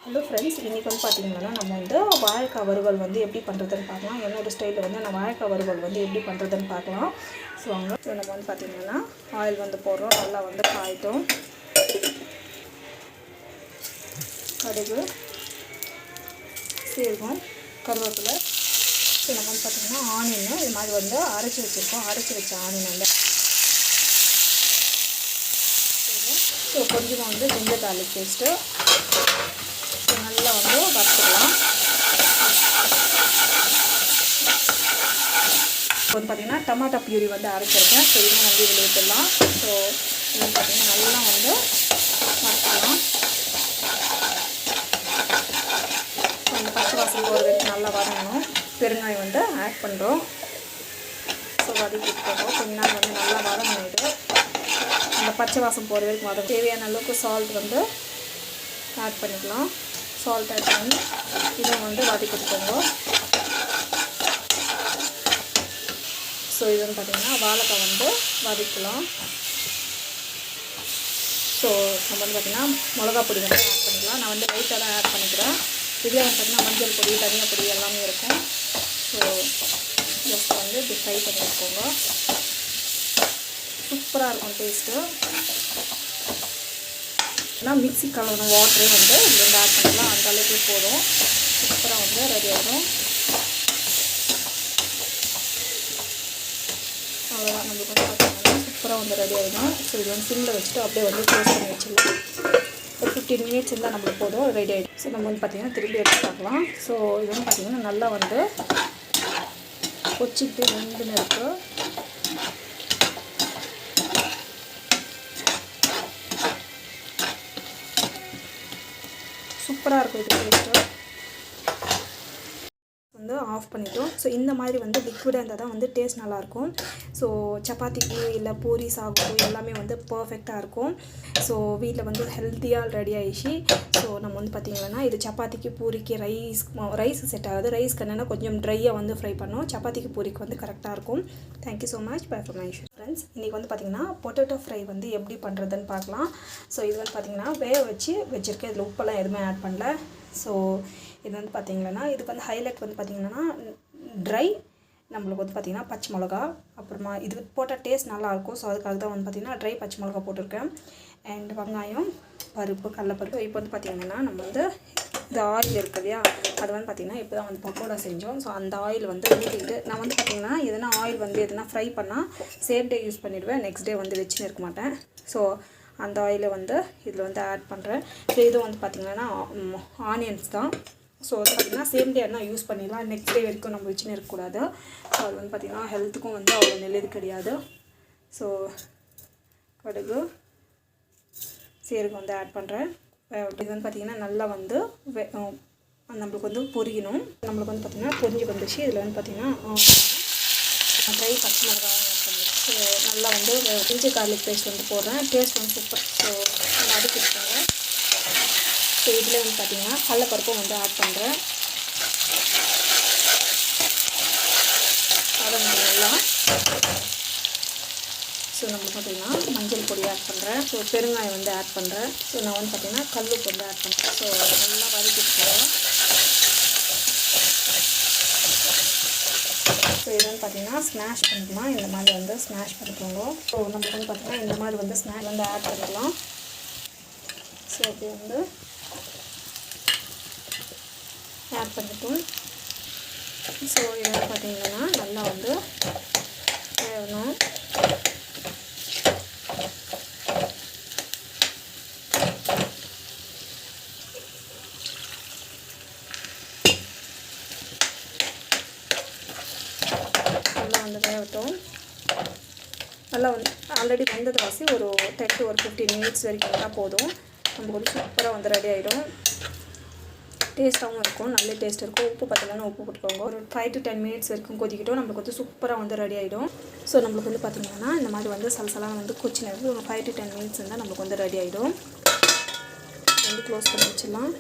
Hello friends, இன்றைக்கி வந்து பார்த்திங்கன்னா நம்ம வந்து வாழைக்காய் வறுவல் வந்து எப்படி பண்ணுறதுன்னு பார்க்கலாம். என்னோடய ஸ்டைலில் வந்து நான் வாழைக்காய் வறுவல் வந்து எப்படி பண்ணுறதுன்னு பார்க்கலாம். ஸோ நம்ம வந்து பார்த்திங்கன்னா ஆயில் வந்து போடுறோம். நல்லா வந்து காய்ட்டும். கடுகு, சீரகம், கருவேப்பிலை. ஸோ நம்ம வந்து பார்த்திங்கன்னா ஆனியன் இது மாதிரி வந்து அரைச்சி வச்சுருக்கோம். அரைச்சி வச்ச ஆனியன் வந்து ஸோ கொஞ்சமாக வந்து ஜிஞ்சர் கார்லிக் பேஸ்ட்டு நல்லா வந்து வறுத்துக்கலாம். இப்போ வந்து பார்த்திங்கன்னா டமாட்டோ பியூரி வந்து அரைச்சிருக்கேன். ஸோ இதுவும் வந்து இதில் ஊற்றிடலாம். ஸோ இது வந்து பார்த்திங்கன்னா நல்லா வந்து வறுத்துக்கலாம். அந்த பச்சை வாசல் போகிற வரைக்கும் நல்லா வதங்கணும். பெருங்காயம் வந்து ஆட் பண்ணுறோம். ஸோ வதக்கிட்டு கொஞ்ச நாள் வந்து நல்லா வதங்கிட்டு அந்த பச்சை வாசம் போகிற வரைக்கும் வதங்க தேவையான அளவுக்கு சால்ட் வந்து ஆட் பண்ணிக்கலாம். சால்ட் ஆட் பண்ணி இதை வந்து வதக்கிட்டுக்கோங்க. ஸோ இது வந்து பார்த்திங்கன்னா வாழைக்காய் வந்து வதக்கலாம். ஸோ நம்ம வந்து பார்த்திங்கன்னா மிளகா பொடி வந்து ஆட் பண்ணிக்கலாம். நான் வந்து லைட்டாக தான் ஆட் பண்ணிக்கிறேன். இதில் வந்து பார்த்திங்கன்னா மஞ்சள் பொடி, தனியா பொடி எல்லாமே இருக்கும். ஸோ ஜஸ்ட் வந்து இப்படி ஃப்ரை பண்ணி வச்சுக்கோங்க. சூப்பராக இருக்கும் டேஸ்ட்டு. நான் மிக்ஸி கலந்த வாட்டரே வந்து இது வந்து ஆட் பண்ணலாம். அந்த அளவுக்கு போதும். சூப்பராக வந்து ரெடி ஆகிடும். அவ்வளோதான், நம்மளுக்கு வந்து பார்த்தீங்கன்னா சூப்பராக வந்து ரெடி ஆகிடும். ஸோ இது வந்து சிம்மில் வச்சுட்டு அப்படியே வந்து க்ளோஸ் பண்ணி வச்சிடலாம். ஒரு 15 மினிட்ஸ் இருந்தால் நம்மளுக்கு போதும், ரெடி ஆகிடும். ஸோ நம்ம வந்து பார்த்திங்கன்னா திரும்பி எடுத்து பார்க்கலாம். ஸோ இது வந்து பார்த்திங்கன்னா நல்லா வந்து கொச்சிக்கிட்டு வெந்துன்னு இருக்குது. சூப்பராக இருக்கும். இது டேஸ்ட்டு வந்து ஆஃப் பண்ணிட்டோம். ஸோ இந்த மாதிரி வந்து லிக்விடாக இருந்தால் தான் வந்து டேஸ்ட் நல்லாயிருக்கும். ஸோ சப்பாத்திக்கு இல்லை பூரி சாப்பிட்டு எல்லாமே வந்து பர்ஃபெக்டாக இருக்கும். ஸோ வீட்டில் வந்து ஹெல்த்தியாக ரெடி ஆகிடுச்சு. ஸோ நம்ம வந்து பார்த்திங்கன்னா இது சப்பாத்திக்கு பூரிக்கு ரைஸ் செட் ஆகுது. ரைஸ்க்கு என்னென்னா கொஞ்சம் ட்ரையாக வந்து ஃப்ரை பண்ணோம். சப்பாத்திக்கு பூரிக்கு வந்து கரெக்டாக இருக்கும். Thank you so much. Bye for my friends. இன்றைக்கி வந்து பார்த்திங்கன்னா பொட்டேட்டோ ஃப்ரை வந்து எப்படி பண்ணுறதுன்னு பார்க்கலாம். ஸோ இது வந்து பார்த்திங்கன்னா வேக வச்சுருக்கேன். இதில் உப்பெல்லாம் எதுவுமே ஆட் பண்ணல. ஸோ இது வந்து பார்த்திங்கன்னா இதுக்கு வந்து ஹைலைட் வந்து பார்த்திங்கன்னா ட்ரை நம்மளுக்கு வந்து பார்த்திங்கன்னா பச்சை மிளகா, அப்புறமா இது போட்டால் டேஸ்ட் நல்லாயிருக்கும். ஸோ அதுக்காக தான் வந்து பார்த்திங்கன்னா ட்ரை பச்சை மிளகா போட்டிருக்கேன். அண்ட் வெங்காயம், பருப்பு, கடலைப்பருப்பு. இப்போ வந்து பார்த்திங்கன்னா நம்ம வந்து இந்த ஆயில் இருக்கு இல்லையா, அது வந்து பார்த்திங்கன்னா இப்போ தான் வந்து பக்கோடா செஞ்சோம். ஸோ அந்த ஆயில் வந்து ஊற்றிக்கிட்டு நான் வந்து பார்த்திங்கன்னா எதனா ஆயில் வந்து எதனா ஃப்ரை பண்ணால் சேம் டே யூஸ் பண்ணிவிடுவேன். நெக்ஸ்ட் டே வந்து வச்சுன்னு இருக்க மாட்டேன். ஸோ அந்த ஆயிலை வந்து இதில் வந்து ஆட் பண்ணுறேன். ஸோ இதுவும் வந்து பார்த்திங்கன்னா ஆனியன்ஸ் தான். ஸோ அது பார்த்திங்கன்னா சேம் டே என்ன யூஸ் பண்ணிடலாம். நெக்ஸ்ட் டே வரைக்கும் நம்ம வச்சுன்னு இருக்கக்கூடாது. ஸோ அது வந்து பார்த்திங்கன்னா ஹெல்த்துக்கும் வந்து அவ்வளோ நல்லது கிடையாது. ஸோ கடுகு, சீரகம் வந்து ஆட் பண்ணுறேன். இது வந்து பார்த்திங்கன்னா நல்லா வந்து நம்மளுக்கு வந்து பொரியணும். நம்மளுக்கு வந்து பார்த்திங்கன்னா பொரிஞ்சு வந்துச்சு. இதில் வந்து பார்த்திங்கன்னா ட்ரை பச்சை மிளகாய் ஆட் பண்ணிடுறேன். ஸோ நல்லா வந்து ஜிஞ்சர் கார்லிக் பேஸ்ட் வந்து போடுறேன். டேஸ்ட் வந்து சூப்பர். ஸோ அதுக்கு இருக்காங்க. ஸோ இதில் வந்து பார்த்திங்கன்னா கடலைப்பருப்பும் வந்து ஆட் பண்ணுறேன். அதை வந்து நல்லா ஸோ நம்மளுக்கு பார்த்திங்கன்னா மஞ்சள் பொடி ஆட் பண்ணுறேன். ஸோ பெருங்காயம் வந்து ஆட் பண்ணுறேன். ஸோ நான் வந்து பார்த்திங்கன்னா கல்லுப்பு வந்து ஆட் பண்ணுறேன். ஸோ நல்லா வதக்கிட்டு போகிறேன். ஸோ இது வந்து பார்த்திங்கன்னா ஸ்மாஷ் பண்ணிக்கலாம். இந்த மாதிரி வந்து ஸ்மாஷ் பண்ணிக்கோங்க. ஸோ நமக்கு வந்து பார்த்திங்கன்னா இந்த மாதிரி வந்து ஸ்மாஷ் வந்து ஆட் பண்ணிக்கலாம். ஸோ இது வந்து ஆட் பண்ணிட்டோம். ஸோ இது வந்து பார்த்திங்கன்னா நல்லா வந்து வேகணும். நல்லா வந்து வேகட்டும். நல்லா வந்து ஆல்ரெடி வெந்தது வாசி ஒரு 10 to 15 மினிட்ஸ் வரைக்கும் வந்தால் போதும். நமக்கு வந்து சூப்பராக வந்து ரெடி ஆகிடும். டேஸ்ட்டாகவும் இருக்கும். நல்ல டேஸ்ட் இருக்கும். உப்பு பத்தலைன்னா உப்பு போட்டுக்கோங்க. ஒரு 5 to 10 மினிட்ஸ் வரைக்கும் கொதிக்கிட்டோம். நம்மளுக்கு வந்து சூப்பராக வந்து ரெடி ஆகிடும். ஸோ நம்மளுக்கு வந்து பார்த்திங்கன்னா இந்த மாதிரி வந்து சலசலாக வந்து கொச்சினது ஒரு 5 to 10 மினிட்ஸ் இருந்தால் நம்மளுக்கு வந்து ரெடி ஆகிடும். வந்து க்ளோஸ் பண்ணி வச்சிடலாம்.